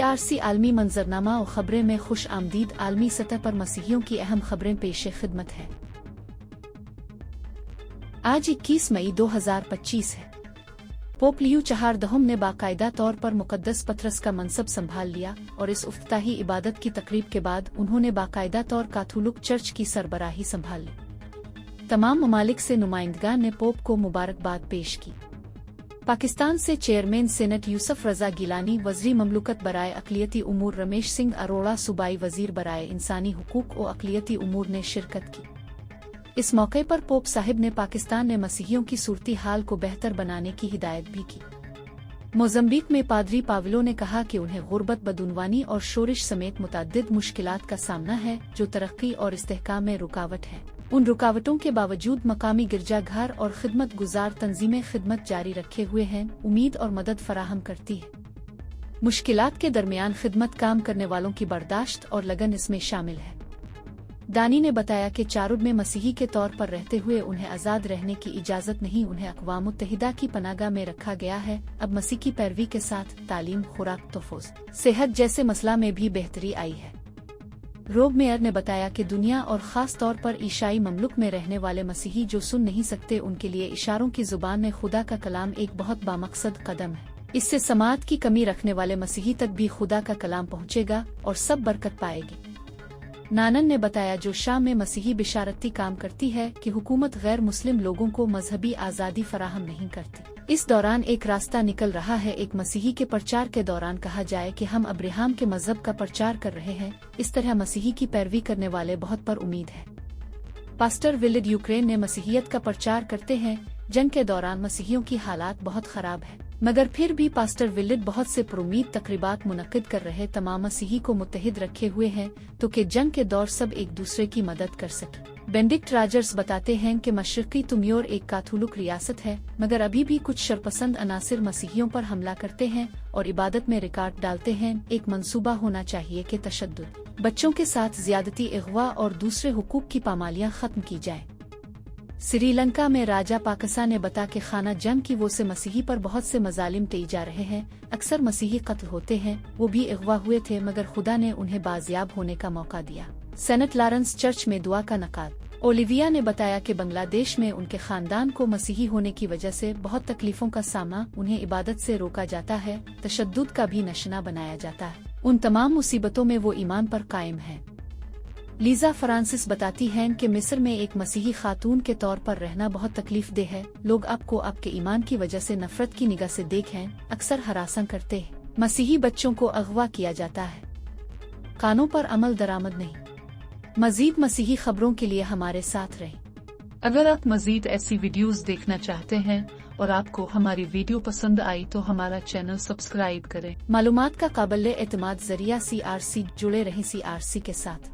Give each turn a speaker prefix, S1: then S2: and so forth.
S1: CRC आलमी मंजरनामा और खबरें में खुश आमदीद। आलमी सतह पर मसीहियों की अहम खबरें पेश खिदमत है। आज 21 मई 2025 है। पोप लियो 14 ने बाकायदा तौर पर मुकद्दस पतरस का मनसब संभाल लिया और इस इफ्तिताही इबादत की तकरीब के बाद उन्होंने बाकायदा तौर कैथोलिक चर्च की सरबराही संभाल ली। तमाम ममालिक से नुमाइंदगान ने पोप को मुबारकबाद पेश की। पाकिस्तान से चेयरमैन सेनेट यूसुफ रजा गिलानी, वज़ीर ममलुकत बराए अक़लियती उमूर रमेश सिंह अरोड़ा, सूबाई वज़ीर बराए इंसानी हुकूक और अक़लियती उमूर ने शिरकत की। इस मौके पर पोप साहिब ने पाकिस्तान में मसीहियों की सूरती हाल को बेहतर बनाने की हिदायत भी की। मोज़म्बिक में पादरी पावलो ने कहा कि उन्हें गुर्बत, बदउनवानी और शोरिश समेत मुतअद्दिद मुश्किलात का सामना है जो तरक्की और इस्तेहकाम में रुकावट है। उन रुकावटों के बावजूद मकामी गिरजाघर और खिदमत गुजार तंजीमें खिदमत जारी रखे हुए हैं, उम्मीद और मदद फराहम करती है। मुश्किलात के दरमियान खिदमत काम करने वालों की बर्दाश्त और लगन इसमें शामिल है। दानी ने बताया कि चारुड में मसीही के तौर पर रहते हुए उन्हें आज़ाद रहने की इजाज़त नहीं, उन्हें अक़वाम मुत्तहिदा की पनाहगाह में रखा गया है। अब मसीह की पैरवी के साथ तालीम, खुराक, तोफ़ुज़, सेहत जैसे मसला में भी बेहतरी आई है। रोब मेयर ने बताया कि दुनिया और ख़ास तौर पर ईसाई ममलुक में रहने वाले मसीही जो सुन नहीं सकते, उनके लिए इशारों की ज़ुबान में खुदा का कलाम एक बहुत बामकसद कदम है। इससे समाअत की कमी रखने वाले मसीही तक भी खुदा का कलाम पहुँचेगा और सब बरकत पाएगी। नानन ने बताया जो शाम में मसीही बिशारती काम करती है कि हुकूमत गैर मुस्लिम लोगों को मजहबी आज़ादी फराहम नहीं करती। इस दौरान एक रास्ता निकल रहा है। एक मसीही के प्रचार के दौरान कहा जाए कि हम अब्राहम के मजहब का प्रचार कर रहे हैं, इस तरह मसीही की पैरवी करने वाले बहुत पर उम्मीद है। पास्टर विलिड यूक्रेन ने मसीहियत का प्रचार करते हैं। जंग के दौरान मसीहियों की हालात बहुत खराब है, मगर फिर भी पास्टर विलिड बहुत से पुरुमीद तकरीबात मुनक्किद कर रहे तमाम मसीही को मुत्तहिद रखे हुए हैं तो कि जंग के दौर सब एक दूसरे की मदद कर सके। बेनेडिक्ट राजर्स बताते हैं कि मशरकी तिमोर एक कैथोलिक रियासत है, मगर अभी भी कुछ शरपसंद अनासिर मसीहियों पर हमला करते हैं और इबादत में रिकॉर्ड डालते हैं। एक मंसूबा होना चाहिए कि तशद्दुद, बच्चों के साथ ज्यादती, अगवा और दूसरे हुकूक की पामालियाँ खत्म की जाए। श्रीलंका में राजा पाकसा ने बता कि खाना जंग की वो से मसीही पर बहुत से मजालिम टई जा रहे हैं। अक्सर मसीही कत्ल होते हैं, वो भी अगवा हुए थे मगर खुदा ने उन्हें बाजियाब होने का मौका दिया। सेंट लॉरेंस चर्च में दुआ का नकाद। ओलिविया ने बताया कि बांग्लादेश में उनके खानदान को मसीही होने की वजह से बहुत तकलीफों का सामना, उन्हें इबादत से रोका जाता है, तशद्दुद का भी निशाना बनाया जाता है। उन तमाम मुसीबतों में वो ईमान पर कायम है। लीजा फ्रांसिस बताती हैं कि मिस्र में एक मसीही खातून के तौर पर रहना बहुत तकलीफ दे है। लोग आपको आपके ईमान की वजह से नफरत की निगाह से देखें, अक्सर हरासा करते हैं। मसीही बच्चों को अगवा किया जाता है। कानों पर अमल दरामद नहीं। मजीद मसीही खबरों के लिए हमारे साथ रहें।
S2: अगर आप मजीद ऐसी वीडियोस देखना चाहते हैं और आपको हमारी वीडियो पसंद आई तो हमारा चैनल सब्सक्राइब करें।
S1: मालूमात का काबिल एतमाद जरिया CRC, जुड़े रहें CRC के साथ।